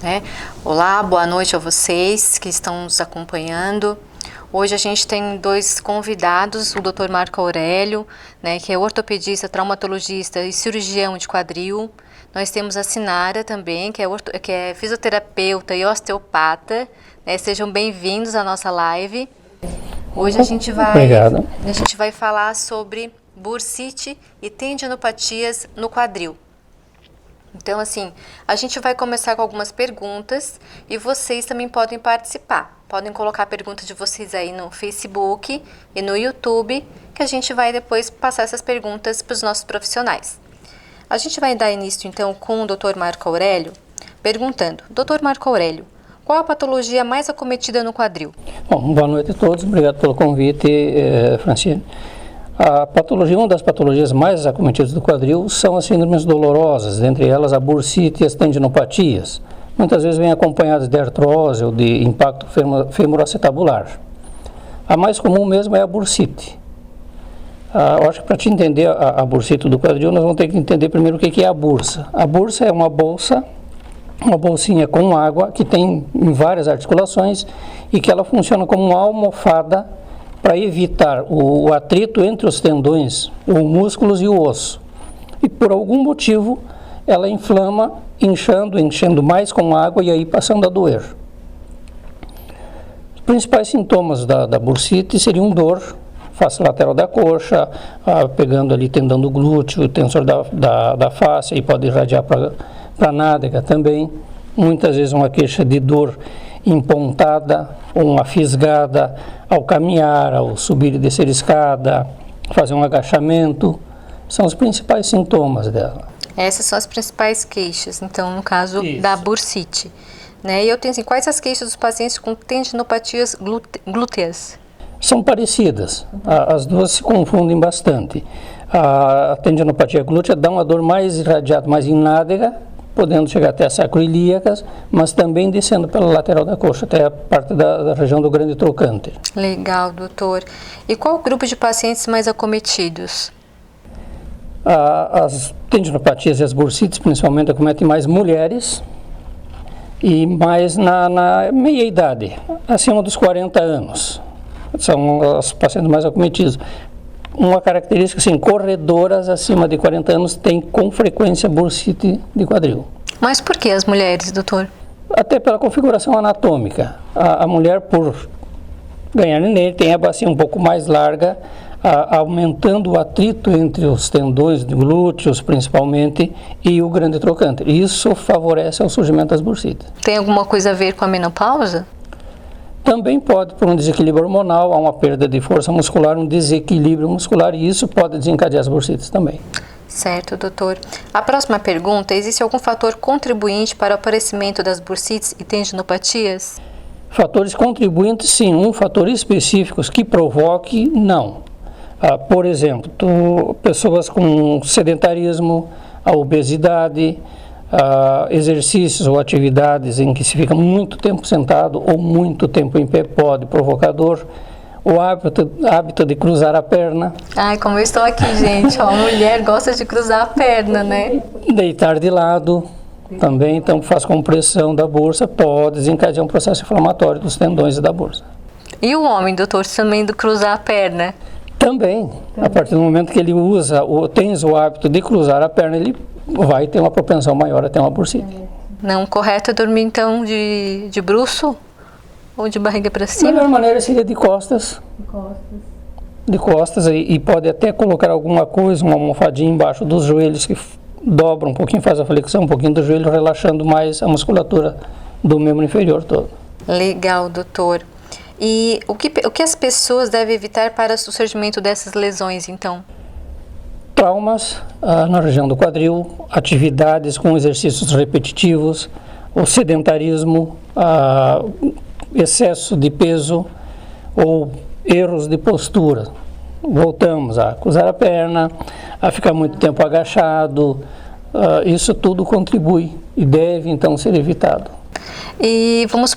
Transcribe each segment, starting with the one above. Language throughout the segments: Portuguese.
né? Olá, boa noite a vocês que estão nos acompanhando. Hoje a gente tem dois convidados, o Dr. Marco Aurélio, né, que é ortopedista, traumatologista e cirurgião de quadril. Nós temos a Sinara também, que é fisioterapeuta e osteopata, né? Sejam bem-vindos à nossa live. Hoje a gente vai falar sobre bursite e tendinopatias no quadril. Então, assim, a gente vai começar com algumas perguntas e vocês também podem participar. Podem colocar a pergunta de vocês aí no Facebook e no YouTube, que a gente vai depois passar essas perguntas para os nossos profissionais. A gente vai dar início, então, com o Dr. Marco Aurélio, perguntando: Dr. Marco Aurélio, qual a patologia mais acometida no quadril? Bom, boa noite a todos, obrigado pelo convite, Francine. Uma das patologias mais acometidas do quadril são as síndromes dolorosas, entre elas a bursite e as tendinopatias. Muitas vezes vêm acompanhadas de artrose ou de impacto femoroacetabular. A mais comum mesmo é a bursite. Eu acho que para te entender a bursite do quadril, nós vamos ter que entender primeiro o que é a bursa. A bursa é uma bolsinha com água que tem em várias articulações e que ela funciona como uma almofada para evitar o atrito entre os tendões, os músculos e o osso. E por algum motivo ela inflama, enchendo mais com água e aí passando a doer. Os principais sintomas da bursite seriam dor, face lateral da coxa, pegando ali tendão do glúteo, tensor da face, e pode irradiar para a nádega também. Muitas vezes uma queixa de dor empontada ou uma fisgada ao caminhar, ao subir e descer escada, fazer um agachamento, são os principais sintomas dela. Essas são as principais queixas, então, no caso da bursite. Né? E eu tenho assim, quais as queixas dos pacientes com tendinopatias glúteas? São parecidas, as duas se confundem bastante. A tendinopatia glútea dá uma dor mais irradiada, mais em nádega, podendo chegar até as sacroiliacas, mas também descendo pela lateral da coxa, até a parte da região do grande trocânter. Legal, doutor. E qual o grupo de pacientes mais acometidos? As tendinopatias e as bursites, principalmente, acometem mais mulheres e mais na meia idade, acima dos 40 anos. São os pacientes mais acometidos. Uma característica, assim, corredoras acima de 40 anos têm com frequência bursite de quadril. Mas por que as mulheres, doutor? Até pela configuração anatômica. A mulher, por ganhar neném, tem a bacia um pouco mais larga, aumentando o atrito entre os tendões de glúteos, principalmente, e o grande trocânter. Isso favorece o surgimento das bursites. Tem alguma coisa a ver com a menopausa? Também pode, por um desequilíbrio hormonal, há uma perda de força muscular, um desequilíbrio muscular, e isso pode desencadear as bursites também. Certo, doutor. A próxima pergunta: existe algum fator contribuinte para o aparecimento das bursites e tendinopatias? Fatores contribuintes, sim. Um fator específico que provoque, não. Por exemplo, pessoas com sedentarismo, a obesidade, exercícios ou atividades em que se fica muito tempo sentado ou muito tempo em pé pode provocar dor. O hábito de cruzar a perna. Ai, como eu estou aqui, gente. A mulher gosta de cruzar a perna, né? Deitar de lado também, então faz compressão da bursa, pode desencadear um processo inflamatório dos tendões e da bursa. E o homem, doutor, também do cruzar a perna? Também. A partir do momento que ele tem o hábito de cruzar a perna, ele vai ter uma propensão maior a ter uma bursite. Não, correto é dormir então de bruço ou de barriga para cima? A melhor maneira seria de costas. De costas e pode até colocar alguma coisa, uma almofadinha embaixo dos joelhos que dobra um pouquinho, faz a flexão um pouquinho do joelho, relaxando mais a musculatura do membro inferior todo. Legal, doutor. E o que as pessoas devem evitar para o surgimento dessas lesões, então? Traumas na região do quadril, atividades com exercícios repetitivos, o sedentarismo, excesso de peso ou erros de postura. Voltamos a cruzar a perna, a ficar muito tempo agachado, isso tudo contribui e deve então ser evitado. E vamos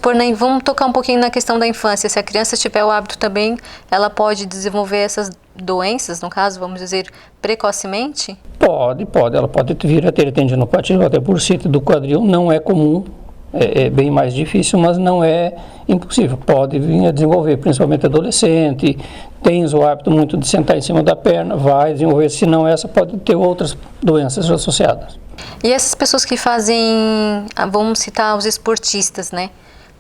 tocar um pouquinho na questão da infância. Se a criança tiver o hábito também, ela pode desenvolver essas doenças, no caso, vamos dizer, precocemente? Pode. Ela pode vir a ter tendinopatia, até bursite do quadril, não é comum. É bem mais difícil, mas não é impossível. Pode vir a desenvolver, principalmente adolescente, tens o hábito muito de sentar em cima da perna, vai desenvolver, se não essa, pode ter outras doenças associadas. E essas pessoas que fazem, vamos citar os esportistas, né?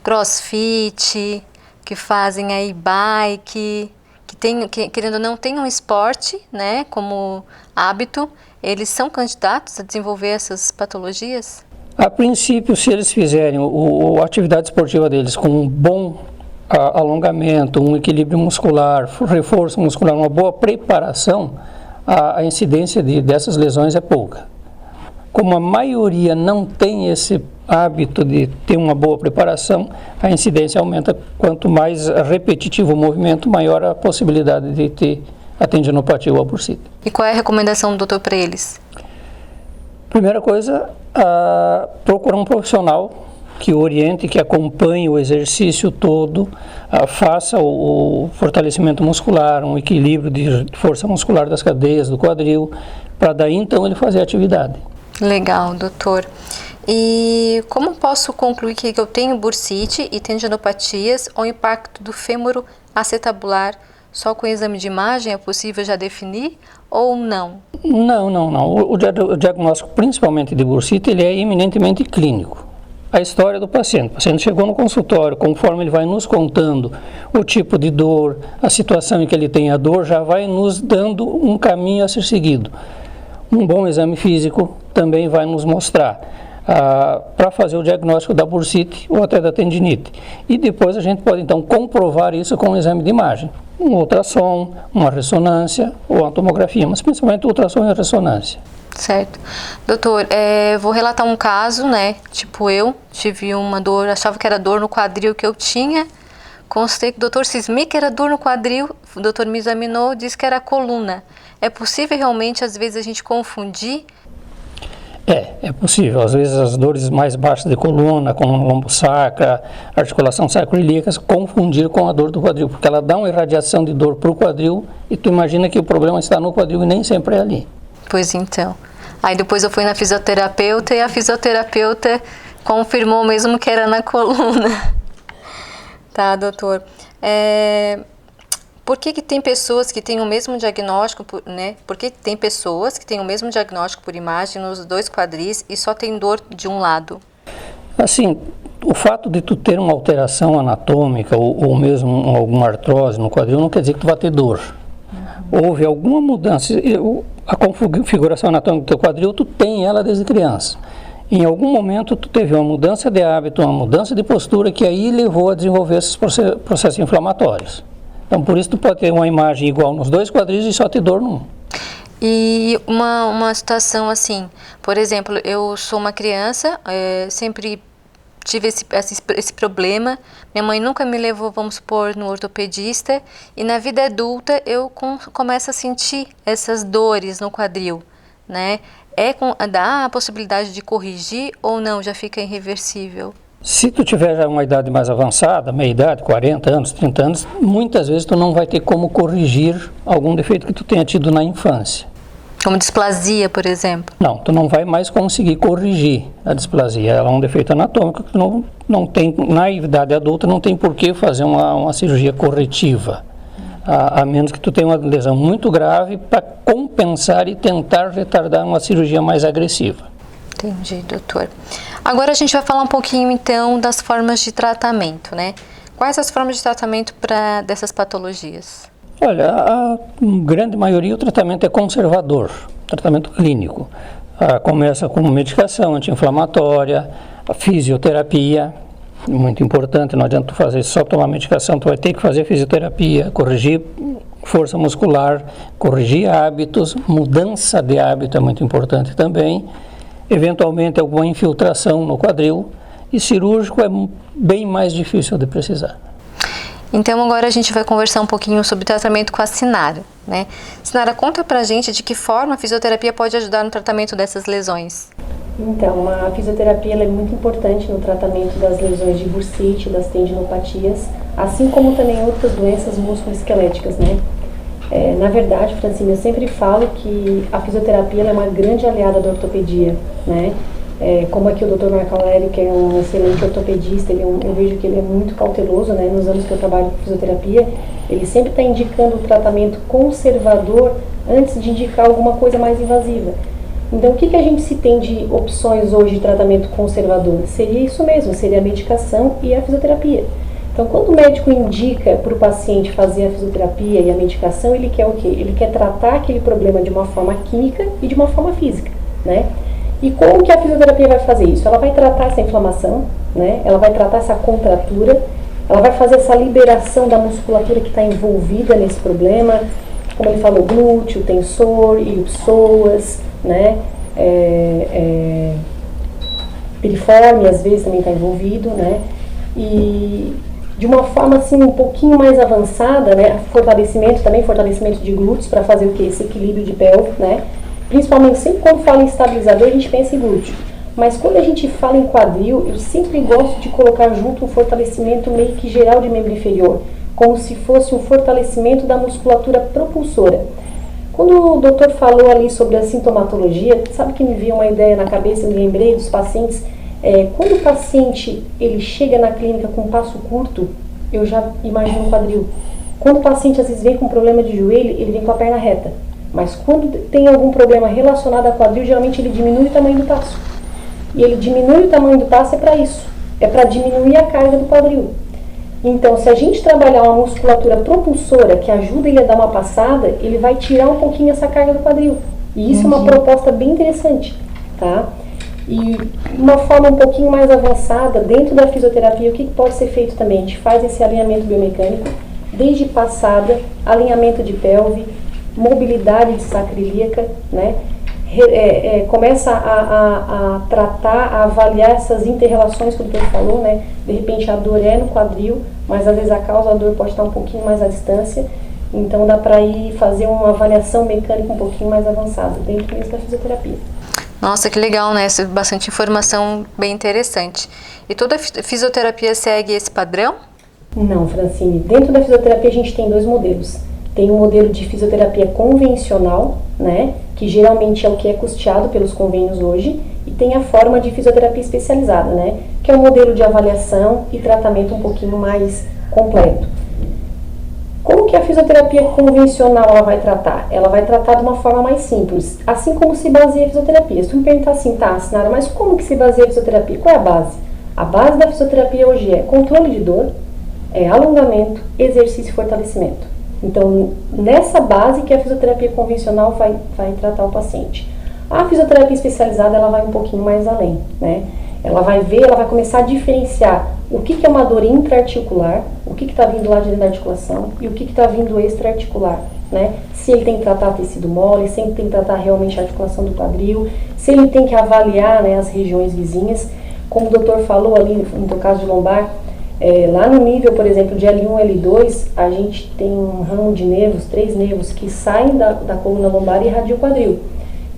CrossFit, que fazem aí bike, querendo ou não, tem um esporte, né, como hábito, eles são candidatos a desenvolver essas patologias? A princípio, se eles fizerem a atividade esportiva deles com um bom alongamento, um equilíbrio muscular, reforço muscular, uma boa preparação, a incidência dessas lesões é pouca. Como a maioria não tem esse hábito de ter uma boa preparação, a incidência aumenta. Quanto mais repetitivo o movimento, maior a possibilidade de ter a tendinopatia ou a bursite. E qual é a recomendação do doutor para eles? Primeira coisa, procurar um profissional que oriente, que acompanhe o exercício todo, faça o fortalecimento muscular, um equilíbrio de força muscular das cadeias, do quadril, para daí então ele fazer a atividade. Legal, doutor. E como posso concluir que eu tenho bursite e tendinopatias ou impacto do fêmur acetabular? Só com o exame de imagem é possível já definir ou não? Não. O diagnóstico, principalmente de bursite, ele é eminentemente clínico. A história do paciente. O paciente chegou no consultório, conforme ele vai nos contando o tipo de dor, a situação em que ele tem a dor, já vai nos dando um caminho a ser seguido. Um bom exame físico também vai nos mostrar para fazer o diagnóstico da bursite ou até da tendinite. E depois a gente pode então comprovar isso com um exame de imagem. Um ultrassom, uma ressonância ou uma tomografia, mas principalmente ultrassom e ressonância. Certo. Doutor, vou relatar um caso, né? Tipo, eu tive uma dor, achava que era dor no quadril que eu tinha. Consultei com o doutor, cismei que era dor no quadril, o doutor me examinou, disse que era coluna. É possível realmente, às vezes, a gente confundir? É possível. Às vezes as dores mais baixas de coluna, como lombo-sacra, articulação sacroiliaca, confundir com a dor do quadril, porque ela dá uma irradiação de dor para o quadril e tu imagina que o problema está no quadril e nem sempre é ali. Pois então. Aí depois eu fui na fisioterapeuta e a fisioterapeuta confirmou mesmo que era na coluna. Tá, doutor. Por que tem pessoas que têm o mesmo diagnóstico, né? Por que tem pessoas que têm o mesmo diagnóstico por imagem nos dois quadris e só tem dor de um lado? Assim, o fato de tu ter uma alteração anatômica ou mesmo alguma artrose no quadril não quer dizer que tu vai ter dor. Houve alguma mudança, a configuração anatômica do teu quadril, tu tem ela desde criança. Em algum momento tu teve uma mudança de hábito, uma mudança de postura que aí levou a desenvolver esses processos inflamatórios. Então, por isso tu pode ter uma imagem igual nos dois quadris e só ter dor num. E uma situação assim, por exemplo, eu sou uma criança, sempre tive esse problema, minha mãe nunca me levou, vamos supor, no ortopedista, e na vida adulta eu começo a sentir essas dores no quadril, né? Dá a possibilidade de corrigir ou não, já fica irreversível? Se tu tiver já uma idade mais avançada, meia idade, 40 anos, 30 anos, muitas vezes tu não vai ter como corrigir algum defeito que tu tenha tido na infância. Como displasia, por exemplo? Não, tu não vai mais conseguir corrigir a displasia. Ela é um defeito anatômico que tu não tem, na idade adulta, não tem por que fazer uma cirurgia corretiva. A menos que tu tenha uma lesão muito grave para compensar e tentar retardar uma cirurgia mais agressiva. Entendi, doutor. Agora a gente vai falar um pouquinho, então, das formas de tratamento, né? Quais as formas de tratamento dessas patologias? Olha, a grande maioria o tratamento é conservador, tratamento clínico. Começa com medicação anti-inflamatória, a fisioterapia, muito importante, não adianta tu fazer só tomar medicação, tu vai ter que fazer fisioterapia, corrigir força muscular, corrigir hábitos, mudança de hábito é muito importante também, eventualmente alguma infiltração no quadril, e cirúrgico é bem mais difícil de precisar. Então agora a gente vai conversar um pouquinho sobre tratamento com a Sinara, né? Sinara, conta pra gente de que forma a fisioterapia pode ajudar no tratamento dessas lesões. Então, a fisioterapia ela é muito importante no tratamento das lesões de bursite, das tendinopatias, assim como também outras doenças musculoesqueléticas, né? Na verdade, Francine, eu sempre falo que a fisioterapia ela é uma grande aliada da ortopedia, né? Como aqui o Dr. Marco Aurélio, que é um excelente ortopedista, eu vejo que ele é muito cauteloso, né? Nos anos que eu trabalho com fisioterapia, ele sempre está indicando o tratamento conservador antes de indicar alguma coisa mais invasiva. Então, o que a gente se tem de opções hoje de tratamento conservador? Seria isso mesmo, seria a medicação e a fisioterapia. Então, quando o médico indica para o paciente fazer a fisioterapia e a medicação, ele quer o quê? Ele quer tratar aquele problema de uma forma química e de uma forma física, né? E como que a fisioterapia vai fazer isso? Ela vai tratar essa inflamação, né? Ela vai tratar essa contratura, ela vai fazer essa liberação da musculatura que está envolvida nesse problema, como ele falou, glúteo, tensor, ilipsoas, né? Piriforme, às vezes, também está envolvido, né? E de uma forma assim um pouquinho mais avançada, né? Fortalecimento de glúteos para fazer o que? Esse equilíbrio de pelve, né? Principalmente sempre quando fala em estabilizador, a gente pensa em glúteo. Mas quando a gente fala em quadril, eu sempre gosto de colocar junto um fortalecimento meio que geral de membro inferior, como se fosse um fortalecimento da musculatura propulsora. Quando o doutor falou ali sobre a sintomatologia, sabe que me veio uma ideia na cabeça, me lembrei dos pacientes. Quando o paciente ele chega na clínica com um passo curto, eu já imagino o quadril. Quando o paciente às vezes vem com problema de joelho, ele vem com a perna reta. Mas quando tem algum problema relacionado a quadril, geralmente ele diminui o tamanho do passo. E ele diminui o tamanho do passo para isso. É para diminuir a carga do quadril. Então, se a gente trabalhar uma musculatura propulsora que ajuda ele a dar uma passada, ele vai tirar um pouquinho essa carga do quadril. E isso é uma proposta bem interessante, tá? E uma forma um pouquinho mais avançada, dentro da fisioterapia, o que pode ser feito também? A gente faz esse alinhamento biomecânico, desde passada, alinhamento de pelve, mobilidade de sacroiliaca, né? Começa a tratar, a avaliar essas inter-relações que o doutor falou, né? De repente a dor é no quadril, mas às vezes a causa da dor pode estar um pouquinho mais à distância, então dá para ir fazer uma avaliação mecânica um pouquinho mais avançada, dentro mesmo da fisioterapia. Nossa, que legal, né? Bastante informação bem interessante. E toda fisioterapia segue esse padrão? Não, Francine. Dentro da fisioterapia a gente tem dois modelos. Tem um modelo de fisioterapia convencional, né, que geralmente é o que é custeado pelos convênios hoje, e tem a forma de fisioterapia especializada, né, que é um modelo de avaliação e tratamento um pouquinho mais completo. Como que a fisioterapia convencional ela vai tratar? Ela vai tratar de uma forma mais simples, assim como se baseia a fisioterapia. Se tu me perguntar assim, tá, Sinara, mas como que se baseia a fisioterapia? Qual é a base? A base da fisioterapia hoje é controle de dor, alongamento, exercício e fortalecimento. Então, nessa base que a fisioterapia convencional vai tratar o paciente. A fisioterapia especializada, ela vai um pouquinho mais além, né? Ela vai começar a diferenciar o que é uma dor intra-articular, o que está vindo lá de dentro da articulação e o que está vindo extra-articular, né? Se ele tem que tratar tecido mole, se ele tem que tratar realmente a articulação do quadril, se ele tem que avaliar, né, as regiões vizinhas. Como o doutor falou ali, no teu caso de lombar, lá no nível, por exemplo, de L1 e L2, a gente tem um ramo de nervos, 3 nervos, que saem da coluna lombar e irradiam o quadril,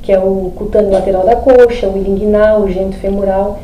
que é o cutâneo lateral da coxa, o ilinguinal, o gênito femoral.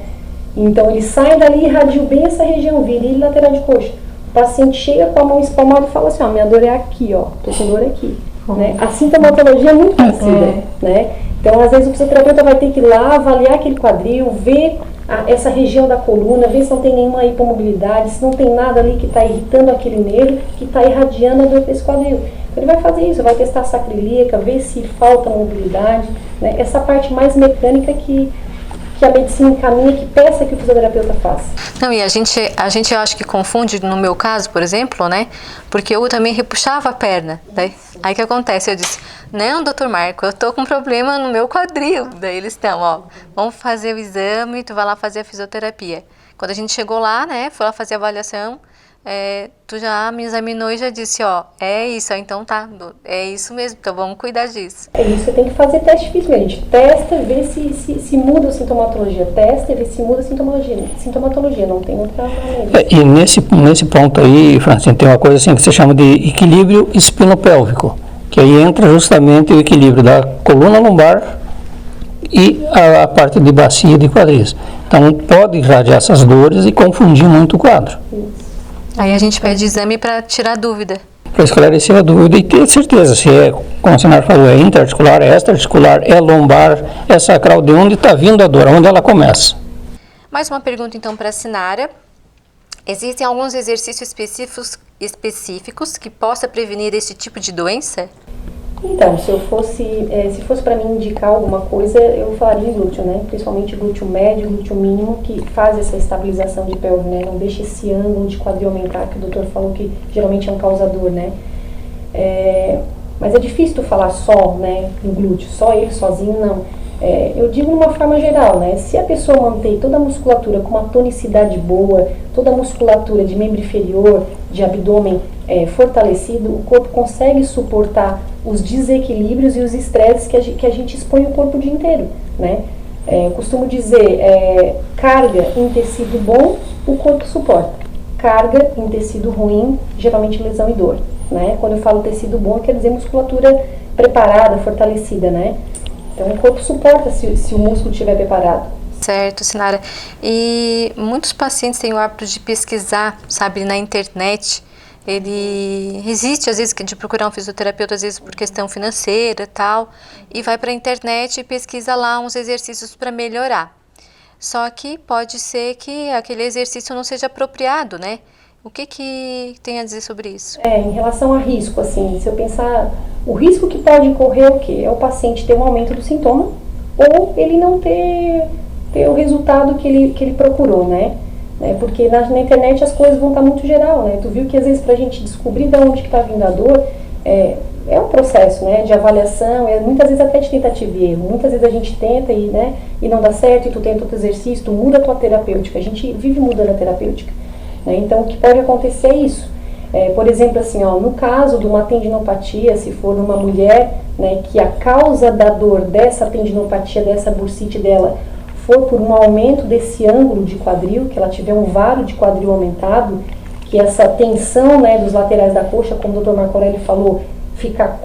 Então, eles saem dali e irradiam bem essa região, virilha e lateral de coxa. O paciente chega com a mão espalmada e fala assim, minha dor é aqui, tô com dor aqui. Né? A sintomatologia é muito parecida, né? Então, às vezes, o fisioterapeuta vai ter que ir lá avaliar aquele quadril, ver essa região da coluna, ver se não tem nenhuma hipomobilidade, se não tem nada ali que está irritando aquele nervo, que está irradiando a dor desse quadril. Então, ele vai fazer isso, vai testar a sacroiliaca, ver se falta mobilidade, né? Essa parte mais mecânica que a medicina encaminha, que peça que o fisioterapeuta faça. Não, e a gente eu acho que confunde, no meu caso, por exemplo, né? Porque eu também repuxava a perna. Daí, aí o que acontece? Eu disse, não, doutor Marco, eu tô com problema no meu quadril. Daí eles estão, vamos fazer o exame, tu vai lá fazer a fisioterapia. Quando a gente chegou lá, né, foi lá fazer a avaliação, tu já me examinou e já disse, é isso, então tá, é isso mesmo, então vamos cuidar disso. É isso, você tem que fazer teste físico, a gente testa, vê se muda a sintomatologia, testa e vê se muda a sintomatologia, não tem outra maneira. E nesse ponto aí, Francine, tem uma coisa assim que se chama de equilíbrio espinopélvico, que aí entra justamente o equilíbrio da coluna lombar e a parte de bacia de quadris. Então pode irradiar essas dores e confundir muito o quadro. Isso. Aí a gente pede exame para tirar dúvida. para esclarecer a dúvida e ter certeza se é, como a senhora falou, é intraarticular, é extraarticular, é lombar, é sacral, de onde está vindo a dor, onde ela começa. Mais uma pergunta então para a Sinara. Existem alguns exercícios específicos que possa prevenir esse tipo de doença? Então, se fosse para mim indicar alguma coisa, eu falaria em glúteo, né? Principalmente glúteo médio, glúteo mínimo, que faz essa estabilização de pelve, né? Não deixa esse ângulo de quadril aumentar, que o doutor falou que geralmente é um causador, né? Mas é difícil tu falar só, né, no glúteo, só ele sozinho, não. Eu digo de uma forma geral, né? Se a pessoa mantém toda a musculatura com uma tonicidade boa, toda a musculatura de membro inferior, de abdômen fortalecido, o corpo consegue suportar os desequilíbrios e os estresses que a gente expõe o corpo o dia inteiro, né? Eu costumo dizer, carga em tecido bom, o corpo suporta. Carga em tecido ruim, geralmente lesão e dor, né? Quando eu falo tecido bom, quer dizer musculatura preparada, fortalecida, né? Então o corpo suporta se o músculo estiver preparado. Certo, Sinara. E muitos pacientes têm o hábito de pesquisar, sabe, na internet. Ele resiste, às vezes, de procurar um fisioterapeuta, às vezes por questão financeira e tal, e vai para a internet e pesquisa lá uns exercícios para melhorar. Só que pode ser que aquele exercício não seja apropriado, né? O que tem a dizer sobre isso? Em relação a risco, assim, se eu pensar, o risco que pode correr é o quê? É o paciente ter um aumento do sintoma ou ele não ter o resultado que ele procurou, né? Porque na internet as coisas vão estar muito geral, né? Tu viu que às vezes pra gente descobrir de onde que está vindo a dor, é um processo, né, de avaliação, muitas vezes até de tentativa e erro. Muitas vezes a gente tenta e não dá certo, e tu tenta outro exercício, tu muda a tua terapêutica. A gente vive mudando a terapêutica, né? Então o que pode acontecer é isso. Por exemplo, assim, no caso de uma tendinopatia, se for numa mulher, né, que a causa da dor dessa tendinopatia, dessa bursite dela, for por um aumento desse ângulo de quadril, que ela tiver um varo de quadril aumentado, que essa tensão, né, dos laterais da coxa, como o Dr. Marco Aurélio falou, ficar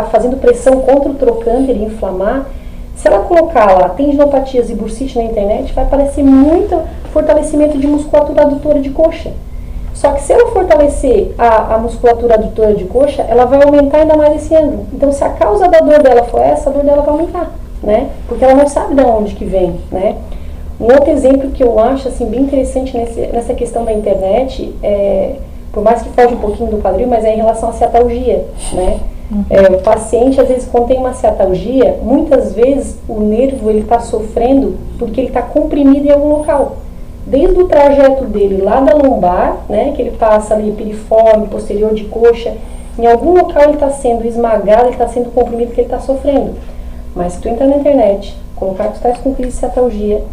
fazendo pressão contra o trocânter e inflamar, se ela colocar lá tendinopatias e bursite na internet, vai aparecer muito fortalecimento de musculatura adutora de coxa. Só que se ela fortalecer a musculatura adutora de coxa, ela vai aumentar ainda mais esse ângulo. Então, se a causa da dor dela for essa, a dor dela vai aumentar, né? Porque ela não sabe de onde que vem, né? Um outro exemplo que eu acho assim, bem interessante nessa questão da internet, por mais que foge um pouquinho do quadril, mas é em relação à ciatalgia, né? O paciente, às vezes, quando tem uma ciatalgia, muitas vezes o nervo está sofrendo porque ele está comprimido em algum local. Desde o trajeto dele lá da lombar, né, que ele passa ali piriforme, posterior de coxa, em algum local ele está sendo esmagado, ele está sendo comprimido porque ele está sofrendo. Mas se tu entrar na internet, colocar que tu estás com crise de ciatalgia,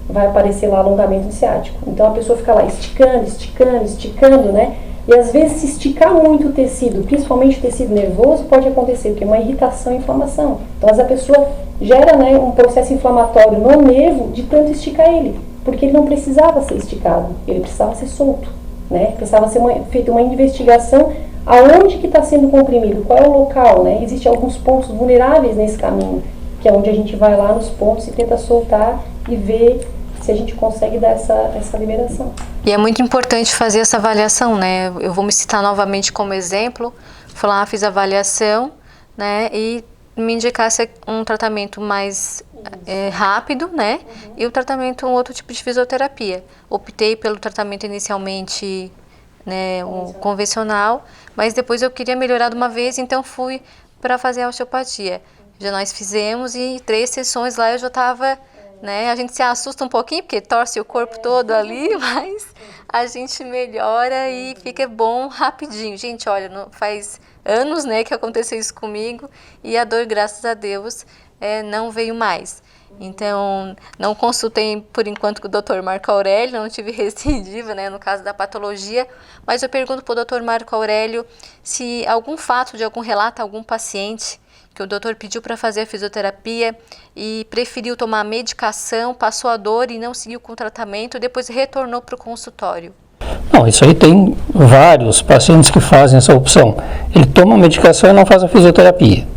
vai aparecer lá alongamento ciático. Então a pessoa fica lá esticando, né? E às vezes se esticar muito o tecido, principalmente o tecido nervoso, pode acontecer que é uma irritação e inflamação. Então às vezes a pessoa gera, né, um processo inflamatório no nervo de tanto esticar ele, porque ele não precisava ser esticado, ele precisava ser solto, né? Precisava ser feita uma investigação aonde que está sendo comprimido, qual é o local, né? Existem alguns pontos vulneráveis nesse caminho, que é onde a gente vai lá nos pontos e tenta soltar e ver se a gente consegue dar essa liberação. E é muito importante fazer essa avaliação, né? Eu vou me citar novamente como exemplo. Fui lá, fiz a avaliação, né? E me indicasse um tratamento mais rápido, né? E o tratamento, um outro tipo de fisioterapia. Optei pelo tratamento inicialmente, né, o convencional, mas depois eu queria melhorar de uma vez, então fui para fazer a osteopatia. Já nós fizemos e 3 sessões lá eu já estava, né? A gente se assusta um pouquinho porque torce o corpo todo ali, mas a gente melhora e fica bom rapidinho. Gente, olha, faz anos, né, que aconteceu isso comigo e a dor, graças a Deus, não veio mais. Então, não consultei por enquanto com o Dr. Marco Aurélio, não tive recidiva, né, no caso da patologia, mas eu pergunto para o Dr. Marco Aurélio se algum fato de algum relato, algum paciente que o doutor pediu para fazer a fisioterapia e preferiu tomar medicação, passou a dor e não seguiu com o tratamento, depois retornou para o consultório. Não, isso aí tem vários pacientes que fazem essa opção. Ele toma a medicação e não faz a fisioterapia.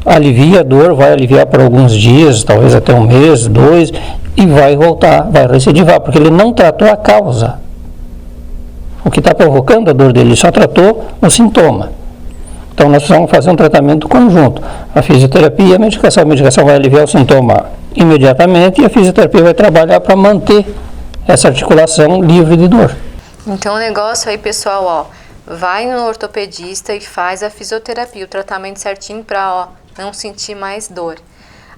Alivia a dor, vai aliviar por alguns dias, talvez até 1 mês, 2, e vai voltar, vai recidivar, porque ele não tratou a causa. o que está provocando a dor dele, ele só tratou o sintoma. Então nós precisamos fazer um tratamento conjunto, a fisioterapia e a medicação vai aliviar o sintoma imediatamente e a fisioterapia vai trabalhar para manter essa articulação livre de dor. Então o negócio aí, pessoal, ó, vai no ortopedista e faz a fisioterapia, o tratamento certinho para não sentir mais dor.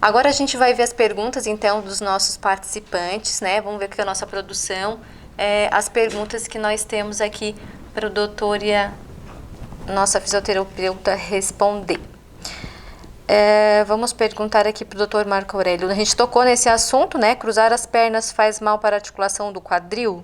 Agora a gente vai ver as perguntas, então, dos nossos participantes, né? Vamos ver aqui a nossa produção, as perguntas que nós temos aqui para o doutor e a nossa fisioterapeuta responder. Vamos perguntar aqui para o doutor Marco Aurélio. A gente tocou nesse assunto, né? Cruzar as pernas faz mal para a articulação do quadril?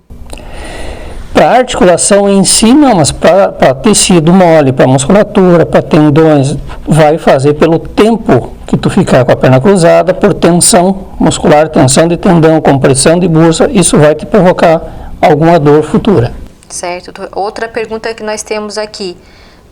Para a articulação em si, não, mas para tecido mole, para musculatura, para tendões, vai fazer pelo tempo que tu ficar com a perna cruzada, por tensão muscular, tensão de tendão, compressão de bursa, isso vai te provocar alguma dor futura. Certo. Outra pergunta que nós temos aqui.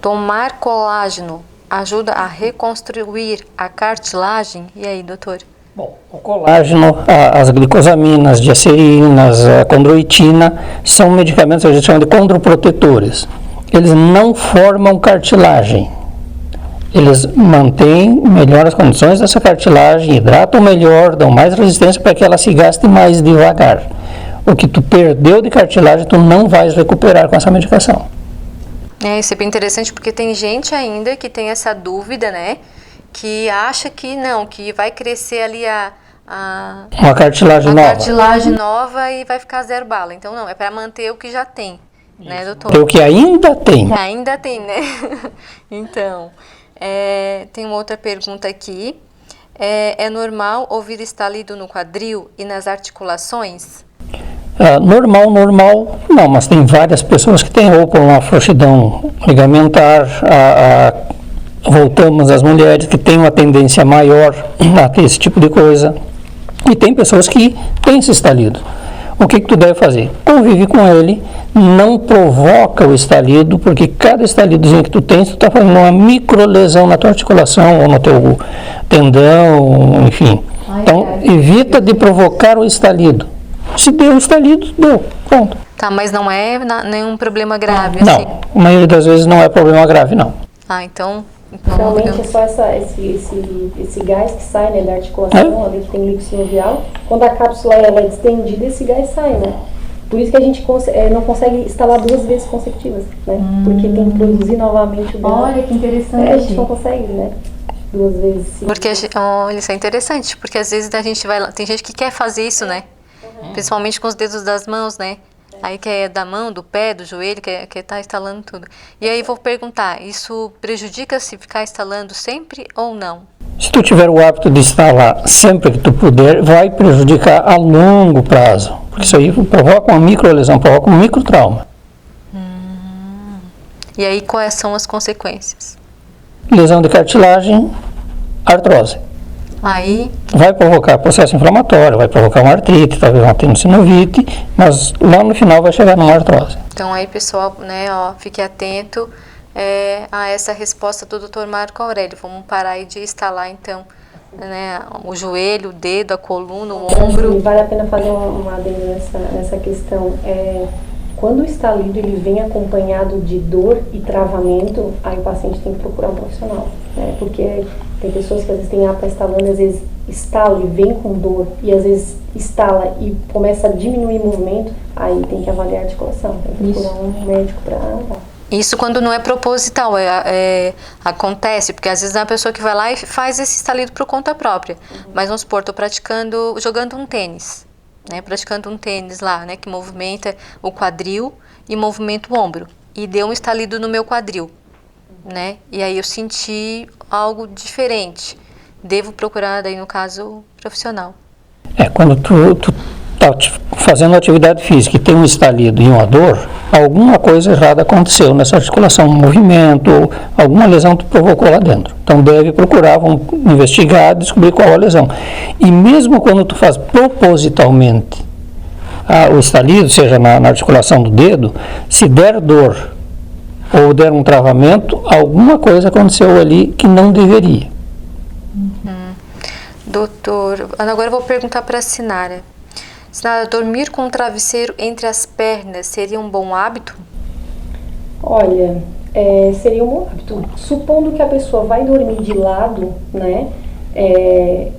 Tomar colágeno ajuda a reconstruir a cartilagem? E aí, doutor? Bom, o colágeno, as glicosaminas, diacerinas, a condroitina, são medicamentos que a gente chama de condroprotetores. Eles não formam cartilagem. Eles mantêm, melhoram as condições dessa cartilagem, hidratam melhor, dão mais resistência para que ela se gaste mais devagar. O que tu perdeu de cartilagem, tu não vais recuperar com essa medicação. Isso é bem interessante porque tem gente ainda que tem essa dúvida, né? Que acha que não, que vai crescer ali uma cartilagem nova. Cartilagem nova e vai ficar zero bala. Então não, é para manter o que já tem, né, doutor? O que ainda tem. Ainda tem, né? Então, tem uma outra pergunta aqui. É normal ouvir estalido no quadril e nas articulações? Normal, não, mas tem várias pessoas que têm ou por uma frouxidão ligamentar, voltamos às mulheres que têm uma tendência maior a ter esse tipo de coisa, e tem pessoas que têm esse estalido. O que tu deve fazer? Convive com ele, não provoca o estalido, porque cada estalidozinho que tu tens, tu está fazendo uma microlesão na tua articulação ou no teu tendão, enfim. Então, evita de provocar o estalido. Se deu estalido, deu, pronto. Tá, mas não é nenhum problema grave, não, assim? Não, a maioria das vezes não é problema grave, não. Então realmente é só esse gás que sai, né, da articulação, ali que tem líquido sinovial. Quando a cápsula ela é distendida, esse gás sai, né? Por isso que a gente não consegue instalar 2 vezes consecutivas, né? Porque tem que produzir novamente o gás. Olha que interessante. A gente não consegue, né? 2 vezes. Porque, olha, isso é interessante, porque às vezes a gente vai lá, tem gente que quer fazer isso, né? Principalmente com os dedos das mãos, né? Aí que é da mão, do pé, do joelho, que tá instalando tudo. E aí vou perguntar, isso prejudica se ficar instalando sempre ou não? Se tu tiver o hábito de instalar sempre que tu puder, vai prejudicar a longo prazo. Porque isso aí provoca uma microlesão, provoca um microtrauma. E aí quais são as consequências? Lesão de cartilagem, artrose. Aí vai provocar processo inflamatório, vai provocar uma artrite, talvez uma tendinossinovite, mas lá no final vai chegar numa artrose. Então aí, pessoal, né, fique atento a essa resposta do Dr. Marco Aurélio. Vamos parar aí de instalar, então, né, o joelho, o dedo, a coluna, o ombro. E vale a pena fazer uma adendo nessa questão. Quando o estalido ele vem acompanhado de dor e travamento, aí o paciente tem que procurar um profissional, né? Porque tem pessoas que às vezes têm APA instalando, às vezes estala e vem com dor, e às vezes estala e começa a diminuir o movimento, aí tem que avaliar a articulação, tem que procurar um médico para avaliar. Isso quando não é proposital, acontece, porque às vezes é uma pessoa que vai lá e faz esse estalido por conta própria. Mas vamos supor, estou jogando um tênis, né, praticando um tênis lá, né, que movimenta o quadril e movimenta o ombro. E deu um estalido no meu quadril, né, e aí eu senti algo diferente. Devo procurar, daí no caso, profissional. Quando tu tá fazendo atividade física e tem um estalido e uma dor, alguma coisa errada aconteceu nessa articulação, um movimento, alguma lesão tu provocou lá dentro. Então deve procurar, vamos investigar, descobrir qual é a lesão. E mesmo quando tu faz propositalmente o estalido, seja na articulação do dedo, se der dor ou der um travamento, alguma coisa aconteceu ali que não deveria. Doutor, agora eu vou perguntar para a Sinara. Sinara, dormir com um travesseiro entre as pernas seria um bom hábito? Olha, seria um hábito. Supondo que a pessoa vai dormir de lado, né?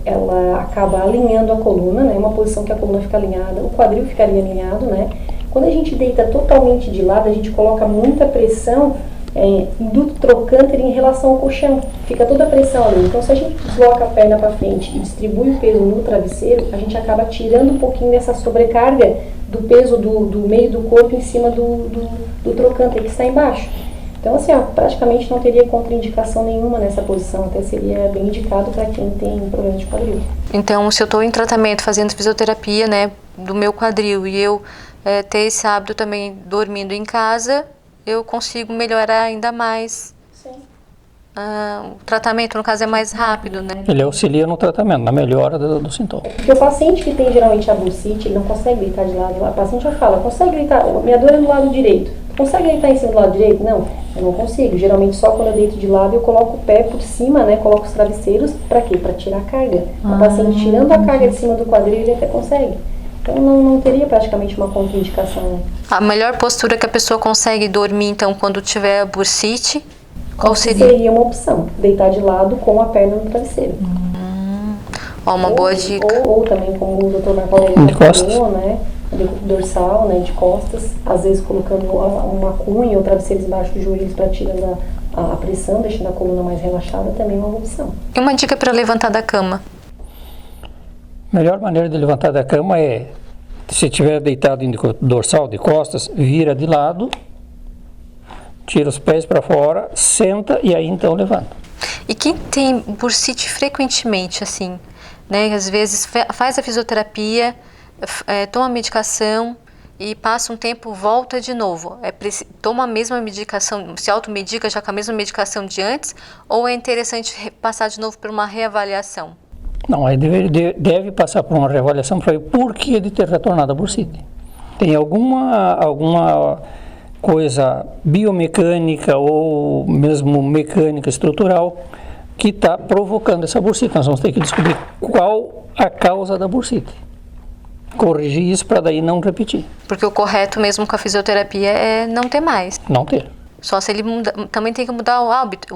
Ela acaba alinhando a coluna, né? Uma posição que a coluna fica alinhada, o quadril ficaria alinhado, né? Quando a gente deita totalmente de lado, a gente coloca muita pressão do trocânter em relação ao colchão. Fica toda a pressão ali. Então, se a gente desloca a perna para frente e distribui o peso no travesseiro, a gente acaba tirando um pouquinho dessa sobrecarga do peso do meio do corpo em cima do trocânter que está embaixo. Então, assim, praticamente não teria contraindicação nenhuma nessa posição, até seria bem indicado para quem tem problema de quadril. Então, se eu estou em tratamento, fazendo fisioterapia, né, do meu quadril, e eu ter esse hábito também dormindo em casa, eu consigo melhorar ainda mais. Sim. O tratamento, no caso, é mais rápido, né? Ele auxilia no tratamento, na melhora do sintoma. Porque o paciente que tem geralmente a bursite, ele não consegue deitar de lado. A paciente já fala, consegue deitar, minha dor é do lado direito. Consegue deitar em cima do lado direito? Não, eu não consigo. Geralmente só quando eu deito de lado eu coloco o pé por cima, né? Coloco os travesseiros, para quê? Para tirar a carga. O paciente tirando a carga de cima do quadril, ele até consegue. Então não teria praticamente uma contraindicação, né? A melhor postura que a pessoa consegue dormir, então, quando tiver bursite, qual seria? Seria uma opção, deitar de lado com a perna no travesseiro. Uma boa dica. Ou também, como o Dr. Marco Aurélio falou, né? Dorsal, né, de costas, às vezes colocando uma cunha ou travesseiros embaixo dos joelhos para tirar a pressão, deixando a coluna mais relaxada, também é uma opção. E uma dica para levantar da cama? A melhor maneira de levantar da cama é, se estiver deitado em dorsal, de costas, vira de lado, tira os pés para fora, senta e aí então levanta. E quem tem bursite frequentemente, assim, né, às vezes faz a fisioterapia, toma medicação e passa um tempo, volta de novo. Toma a mesma medicação, se automedica já com a mesma medicação de antes, ou é interessante passar de novo por uma reavaliação? Não, aí deve passar por uma reavaliação para ver por que de ter retornado a bursite. Tem alguma coisa biomecânica ou mesmo mecânica estrutural que está provocando essa bursite. Nós vamos ter que descobrir qual a causa da bursite. Corrigir isso para daí não repetir. Porque o correto mesmo com a fisioterapia é não ter mais. Não ter. Só se ele também tem que mudar o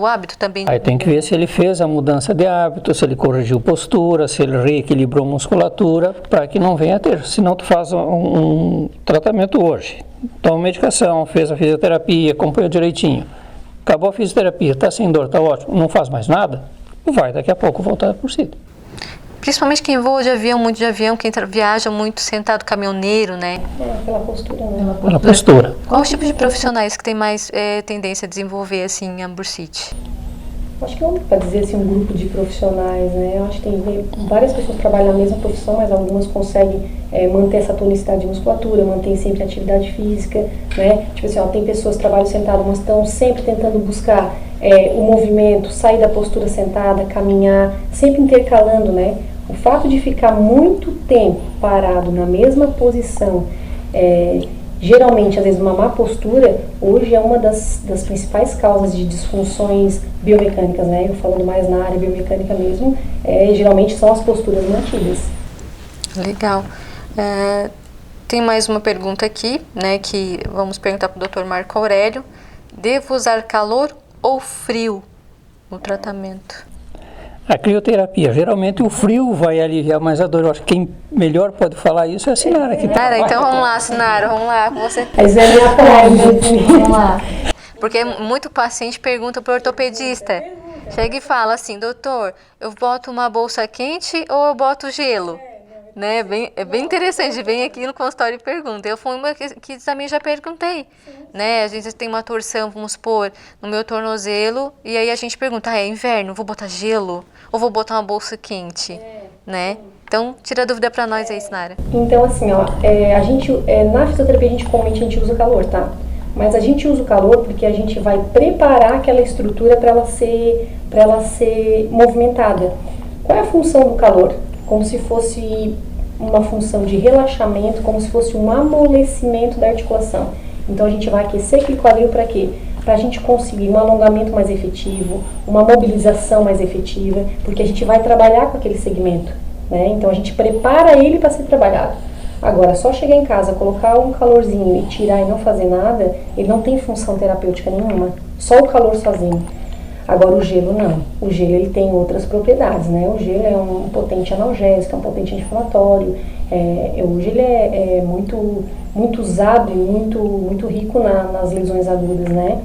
hábito também. Aí tem que ver se ele fez a mudança de hábito, se ele corrigiu postura, se ele reequilibrou musculatura, para que não venha a ter. Senão tu faz um tratamento hoje, toma medicação, fez a fisioterapia, acompanhou direitinho. Acabou a fisioterapia, está sem dor, está ótimo, não faz mais nada, vai daqui a pouco voltar por si. Principalmente quem voa de avião, muito de avião, quem viaja muito sentado, caminhoneiro, né? Pela postura, né? Pela postura. Qual os tipos de profissionais que tem mais tendência a desenvolver, assim, a bursite? Acho que não dá para dizer assim um grupo de profissionais, né? Eu acho que tem várias pessoas que trabalham na mesma profissão, mas algumas conseguem manter essa tonicidade de musculatura, manter sempre a atividade física, né? Tipo assim, tem pessoas que trabalham sentadas, mas estão sempre tentando buscar o movimento, sair da postura sentada, caminhar, sempre intercalando, né? O fato de ficar muito tempo parado na mesma posição, geralmente, às vezes, uma má postura, hoje é uma das principais causas de disfunções biomecânicas, né? Eu falando mais na área biomecânica mesmo, geralmente são as posturas mantidas. Legal. Tem mais uma pergunta aqui, né? Que vamos perguntar para o Dr. Marco Aurélio. Devo usar calor ou frio no tratamento? A crioterapia, geralmente o frio vai aliviar mais a dor. Eu acho que quem melhor pode falar isso é a Sinara. Então vamos lá, Sinara, vamos lá com você. Mas é minha praia, vamos lá. Porque muito paciente pergunta para o ortopedista. Chega e fala assim, doutor, eu boto uma bolsa quente ou eu boto gelo? Né? É bem interessante, vem aqui no consultório e pergunta. Eu fui uma que também já perguntei, né? A gente tem uma torção, vamos supor, no meu tornozelo, e aí a gente pergunta, é inverno, vou botar gelo ou vou botar uma bolsa quente, né? Então, tira a dúvida para nós aí, Sinara. Então, assim, a gente, na fisioterapia, comumente a gente usa o calor, tá? Mas a gente usa o calor porque a gente vai preparar aquela estrutura para ela ser movimentada. Qual é a função do calor? Como se fosse uma função de relaxamento, como se fosse um amolecimento da articulação. Então a gente vai aquecer aquele quadril para quê? Para a gente conseguir um alongamento mais efetivo, uma mobilização mais efetiva, porque a gente vai trabalhar com aquele segmento, né? Então a gente prepara ele para ser trabalhado. Agora, só chegar em casa, colocar um calorzinho e tirar e não fazer nada, ele não tem função terapêutica nenhuma. Só o calor sozinho. Agora, o gelo não. O gelo ele tem outras propriedades, né? O gelo é um potente analgésico, é um potente anti-inflamatório. Hoje ele é muito usado e muito rico nas lesões agudas, né?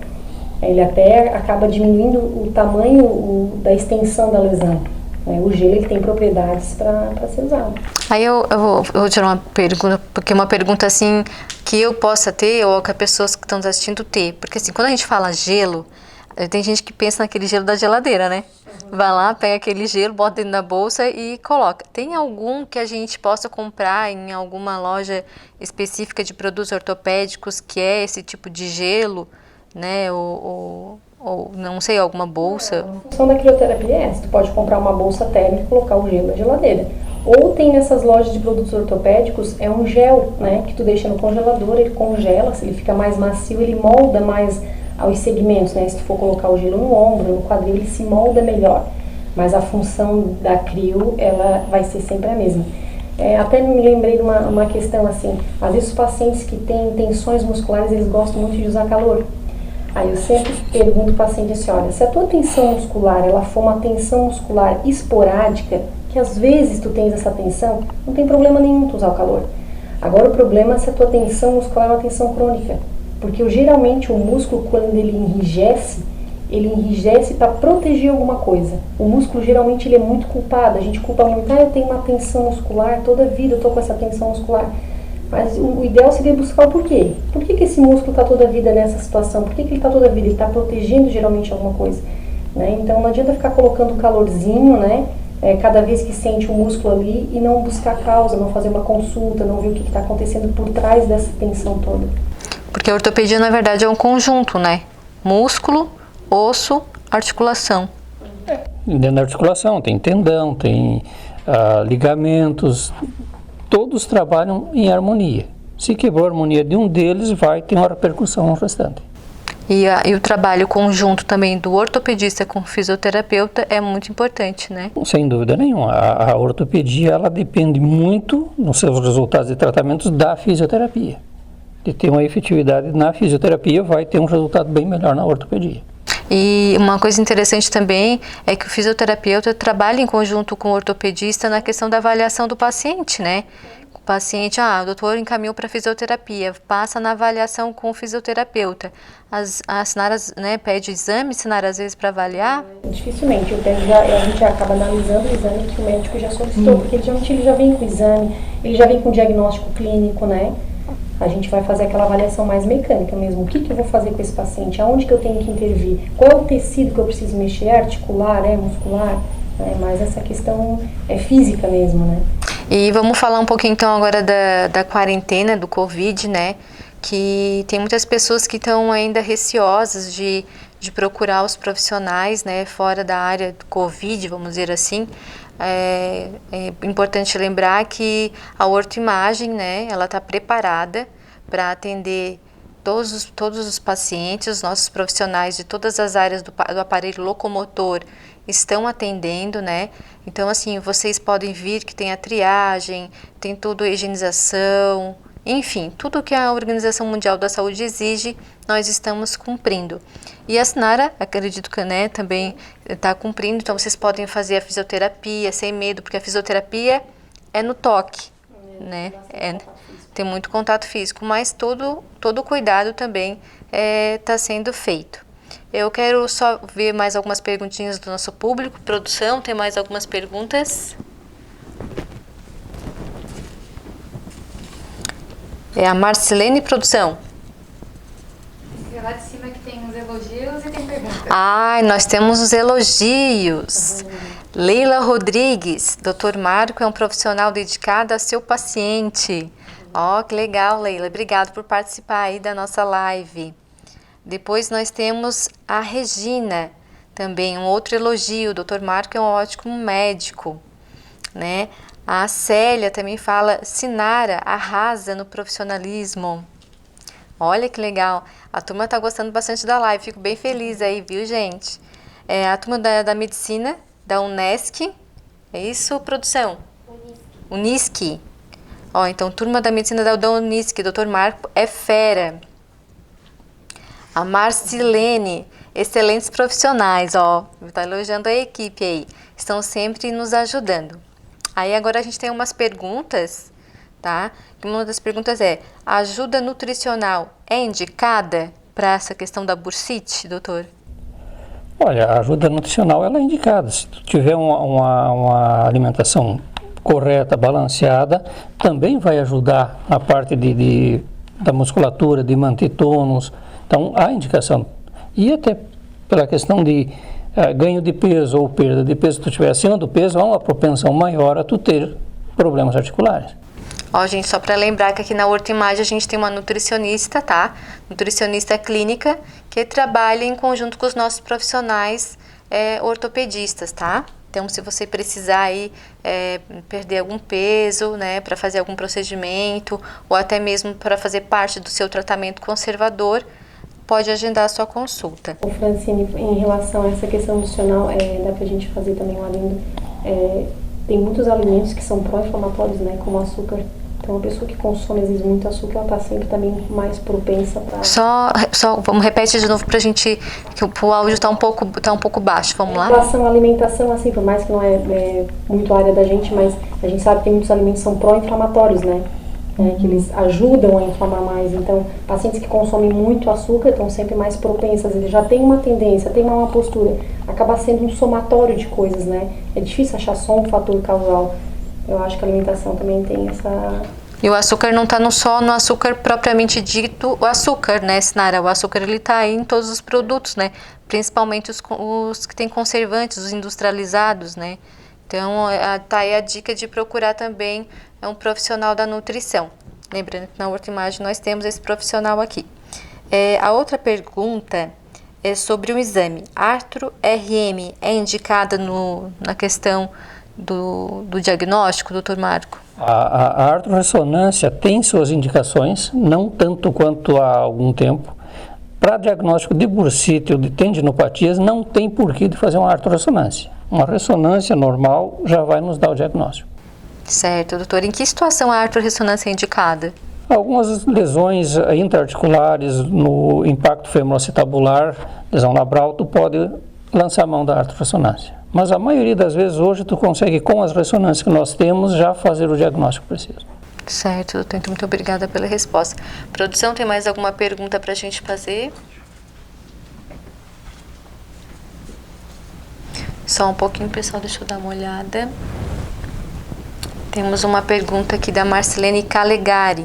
Ele até acaba diminuindo o tamanho da extensão da lesão. O gelo ele tem propriedades para ser usado. Aí eu vou tirar uma pergunta, porque uma pergunta assim que eu possa ter ou que as pessoas que estão assistindo ter. Porque assim, quando a gente fala gelo, tem gente que pensa naquele gelo da geladeira, né? Vai lá, pega aquele gelo, bota dentro da bolsa e coloca. Tem algum que a gente possa comprar em alguma loja específica de produtos ortopédicos que é esse tipo de gelo, né? Ou não sei, alguma bolsa? A função da crioterapia é essa. Tu pode comprar uma bolsa térmica e colocar o gelo na geladeira. Ou tem nessas lojas de produtos ortopédicos, é um gel, né? Que tu deixa no congelador, ele congela, se ele fica mais macio, ele molda mais aos segmentos, né? Se tu for colocar o gelo no ombro, no quadril, ele se molda melhor. Mas a função da crio, ela vai ser sempre a mesma. Até me lembrei de uma questão assim, às vezes os pacientes que têm tensões musculares, eles gostam muito de usar calor. Aí eu sempre pergunto para o paciente assim, olha, se a tua tensão muscular, ela for uma tensão muscular esporádica, que às vezes tu tens essa tensão, não tem problema nenhum tu usar o calor. Agora o problema é se a tua tensão muscular é uma tensão crônica. Porque geralmente o músculo, quando ele enrijece para proteger alguma coisa. O músculo geralmente ele é muito culpado, a gente culpa muito, eu tenho uma tensão muscular, toda a vida eu tô com essa tensão muscular. Mas o ideal seria buscar o porquê. Por que esse músculo está toda a vida nessa situação? Por que ele está toda a vida? Ele está protegendo geralmente alguma coisa. Né? Então não adianta ficar colocando calorzinho, né? Cada vez que sente o músculo ali e não buscar a causa, não fazer uma consulta, não ver o que está acontecendo por trás dessa tensão toda. Porque a ortopedia, na verdade, é um conjunto, né? Músculo, osso, articulação. Dentro da articulação tem tendão, tem ligamentos, todos trabalham em harmonia. Se quebrou a harmonia de um deles, vai ter uma repercussão no restante. E o trabalho conjunto também do ortopedista com o fisioterapeuta é muito importante, né? Sem dúvida nenhuma. A ortopedia, ela depende muito, nos seus resultados de tratamentos, da fisioterapia. De ter uma efetividade na fisioterapia, vai ter um resultado bem melhor na ortopedia. E uma coisa interessante também é que o fisioterapeuta trabalha em conjunto com o ortopedista na questão da avaliação do paciente, né? O paciente, o doutor encaminhou para fisioterapia, passa na avaliação com o fisioterapeuta. A Sinara, né, pede exame, Sinara, às vezes, para avaliar? Dificilmente, a gente acaba analisando o exame que o médico já solicitou, porque geralmente ele já vem com o exame, ele já vem com o diagnóstico clínico, né? A gente vai fazer aquela avaliação mais mecânica mesmo. O que eu vou fazer com esse paciente? Aonde que eu tenho que intervir? Qual é o tecido que eu preciso mexer? É articular? É muscular? Mas essa questão é física mesmo, né? E vamos falar um pouquinho então agora da quarentena, do Covid, né? Que tem muitas pessoas que estão ainda receosas de procurar os profissionais, né? Fora da área do Covid, vamos dizer assim. É importante lembrar que a ortoimagem, né, ela está preparada para atender todos os pacientes, os nossos profissionais de todas as áreas do aparelho locomotor estão atendendo, né? Então, assim, vocês podem vir que tem a triagem, tem toda a higienização, enfim, tudo que a Organização Mundial da Saúde exige, nós estamos cumprindo. E a Sinara, acredito que, né, também está cumprindo, então vocês podem fazer a fisioterapia sem medo, porque a fisioterapia é no toque, né? Tem muito contato físico, mas todo cuidado também está sendo feito. Eu quero só ver mais algumas perguntinhas do nosso público. Produção, tem mais algumas perguntas? É a Marcelene, produção. Lá de cima que tem os elogios e tem perguntas. Nós temos os elogios. Leila Rodrigues, Dr. Marco é um profissional dedicado a seu paciente. Que legal, Leila. Obrigado por participar aí da nossa live. Depois nós temos a Regina, também um outro elogio. O Dr. Marco é um ótimo médico, né? A Célia também fala, Sinara arrasa no profissionalismo. Olha que legal. A turma está gostando bastante da live. Fico bem feliz aí, viu, gente? A turma da medicina, da Unesc. É isso, produção? Unisc. Ó, então, turma da medicina da Unisc, Dr. Marco é fera. A Marcilene, excelentes profissionais, ó, tá elogiando a equipe aí, estão sempre nos ajudando. Aí agora a gente tem umas perguntas, tá? Uma das perguntas é: a ajuda nutricional é indicada para essa questão da bursite, doutor? Olha, a ajuda nutricional ela é indicada. Se tu tiver uma alimentação correta, balanceada, também vai ajudar a parte da musculatura, de manter tônus. Então, há indicação. E até pela questão de ganho de peso ou perda de peso, se tu estiver acima do peso, há uma propensão maior a tu ter problemas articulares. Ó, gente, só para lembrar que aqui na Ortoimagem a gente tem uma nutricionista, tá? Nutricionista clínica, que trabalha em conjunto com os nossos profissionais ortopedistas, tá? Então, se você precisar aí perder algum peso, né, para fazer algum procedimento, ou até mesmo para fazer parte do seu tratamento conservador, pode agendar a sua consulta. O Francine, em relação a essa questão nutricional, dá pra gente fazer também um adendo. Tem muitos alimentos que são pró-inflamatórios, né, como o açúcar. Então, a pessoa que consome, às vezes, muito açúcar, ela está sempre também mais propensa para... Só vamos repetir de novo pra gente, que o áudio tá um pouco baixo, vamos lá? Em relação à alimentação, assim, por mais que não é muito área da gente, mas a gente sabe que muitos alimentos são pró-inflamatórios, né? Que eles ajudam a inflamar mais. Então, pacientes que consomem muito açúcar estão sempre mais propensas, eles já têm uma tendência, têm uma postura, acaba sendo um somatório de coisas, né? É difícil achar só um fator causal. Eu acho que a alimentação também tem essa... E o açúcar não está só no açúcar propriamente dito, o açúcar, né, Sinara? O açúcar, ele está aí em todos os produtos, né? Principalmente os que têm conservantes, os industrializados, né? Então, tá aí a dica de procurar também um profissional da nutrição. Lembrando que na Ortoimagem nós temos esse profissional aqui. A outra pergunta é sobre o exame. Artro-RM é indicada na questão do diagnóstico, doutor Marco? A artrorressonância tem suas indicações, não tanto quanto há algum tempo. Para diagnóstico de bursite ou de tendinopatias, não tem porquê de fazer uma artrorressonância. Uma ressonância normal já vai nos dar o diagnóstico. Certo, doutor. Em que situação a artrorressonância é indicada? Algumas lesões intraarticulares no impacto femoroacetabular, lesão labral, tu pode lançar a mão da artrorressonância. Mas a maioria das vezes hoje tu consegue, com as ressonâncias que nós temos, já fazer o diagnóstico preciso. Certo, doutor. Então, muito obrigada pela resposta. Produção, tem mais alguma pergunta para a gente fazer? Só um pouquinho, pessoal, deixa eu dar uma olhada. Temos uma pergunta aqui da Marcelene Calegari.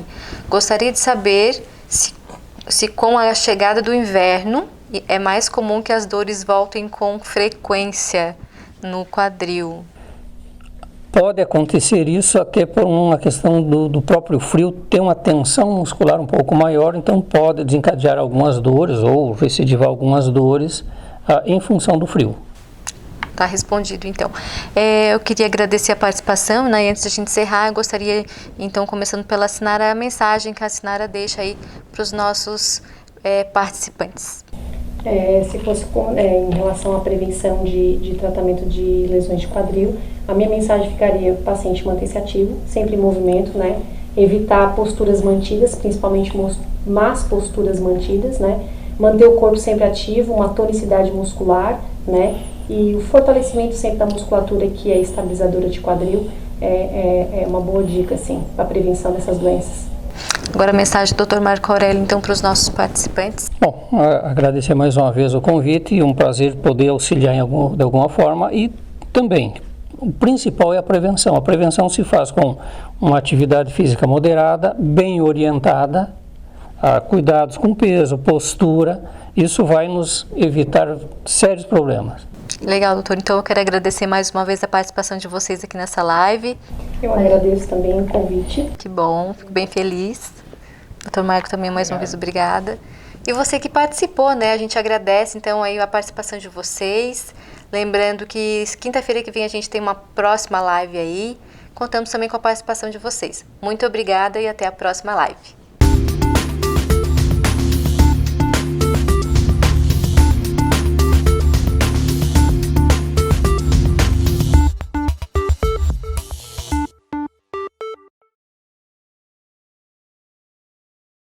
Gostaria de saber se com a chegada do inverno é mais comum que as dores voltem com frequência no quadril. Pode acontecer isso até por uma questão do próprio frio, ter uma tensão muscular um pouco maior, então pode desencadear algumas dores ou recidivar algumas dores em função do frio. Tá respondido, então. Eu queria agradecer a participação, né? E antes de a gente encerrar, eu gostaria, então, começando pela Sinara, a mensagem que a Sinara deixa aí para os nossos participantes. Se fosse em relação à prevenção de tratamento de lesões de quadril, a minha mensagem ficaria: o paciente manter-se ativo, sempre em movimento, né? Evitar posturas mantidas, principalmente más posturas mantidas, né? Manter o corpo sempre ativo, uma tonicidade muscular, né? E o fortalecimento sempre da musculatura, que é estabilizadora de quadril, é uma boa dica, assim, para a prevenção dessas doenças. Agora a mensagem do Dr. Marco Aurélio, então, para os nossos participantes. Bom, agradecer mais uma vez o convite e um prazer poder auxiliar de alguma forma. E também, o principal é a prevenção. A prevenção se faz com uma atividade física moderada, bem orientada, cuidados com peso, postura. Isso vai nos evitar sérios problemas. Legal, doutor. Então, eu quero agradecer mais uma vez a participação de vocês aqui nessa live. Eu agradeço também o convite. Que bom, fico bem feliz. Doutor Marco, também mais uma vez, obrigada. E você que participou, né? A gente agradece, então, aí a participação de vocês. Lembrando que quinta-feira que vem a gente tem uma próxima live aí. Contamos também com a participação de vocês. Muito obrigada e até a próxima live.